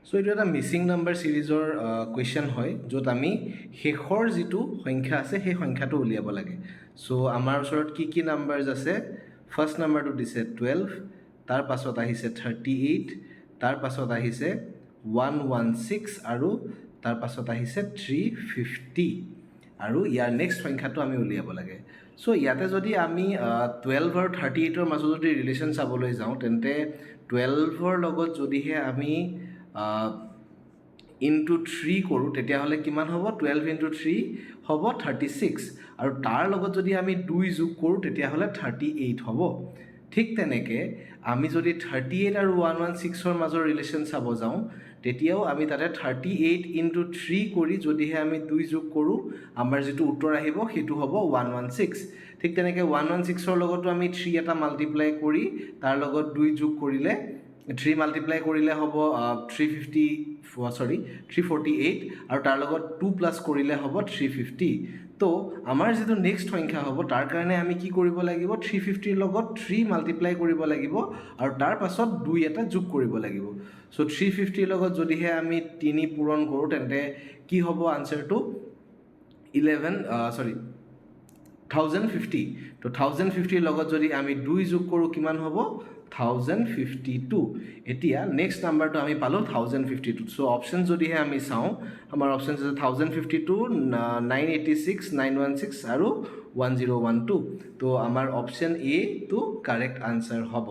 so এইটো এটা Mising number সিৰিজৰ question হয় য'ত আমি শেষৰ যিটো সংখ্যা আছে সেই সংখ্যাটো উলিয়াব লাগে সো আমাৰ ওচৰত কি নাম্বাৰছ আছে ফাৰ্ষ্ট নাম্বাৰটো দিছে 12 তাৰ পাছত আহিছে 38 তাৰ পাছত আহিছে 116 আৰু তাৰ পাছত আহিছে 350 আৰু ইয়াৰ নেক্সট সংখ্যাটো আমি উলিয়াব লাগে সো ইয়াতে যদি আমি 12 আৰু 38ৰ মাজত যদি ৰিলেশ্যন চাবলৈ যাওঁ তেন্তে 12ৰ লগত যদিহে আমি ইনটু 3 কৰোঁ তেতিয়াহ'লে কিমান হ'ব 12 ইনটু 3 হ'ব 36 আৰু তাৰ লগত যদি আমি 2 যোগ কৰোঁ তেতিয়াহ'লে 38 হ'ব ঠিক তেনেকৈ আমি যদি 38 আৰু 116ৰ মাজৰ ৰিলেশ্যন চাব যাওঁ তেতিয়াও আমি তাতে 38 ইনটু 3 কৰি যদিহে আমি 2 যোগ কৰোঁ আমাৰ যিটো উত্তৰ আহিব সেইটো হ'ব 116 ঠিক তেনেকৈ 116ৰ লগতো আমি 3 এটা মাল্টিপ্লাই কৰি তাৰ লগত 2 যোগ কৰিলে 3 মাল্টিপ্লাই কৰিলে হ'ব 348 আৰু তাৰ লগত 2 প্লাছ কৰিলে হ'ব 350 তো আমাৰ যিটো নেক্সট সংখ্যা হ'ব তাৰ কাৰণে আমি কি কৰিব লাগিব 350ৰ লগত 3 মাল্টিপ্লাই কৰিব লাগিব আৰু তাৰ পাছত 2 এটা যোগ কৰিব লাগিব সো 350ৰ লগত যদিহে আমি 3 পূৰণ কৰোঁ তেন্তে কি হ'ব আনসাৰটো 1050 তো 1050ৰ লগত যদি আমি 2 যোগ কৰোঁ কিমান হ'ব 1052 এতিয়া নেক্সট নাম্বাৰটো আমি পালোঁ 1052 সো অপশ্যন যদিহে আমি চাওঁ আমাৰ অপশ্যন আছে 1052 986 916 আৰু 1012 তো আমাৰ অপশ্যন এ টো কাৰেক্ট আনসাৰ হ'ব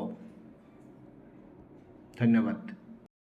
ধন্যবাদ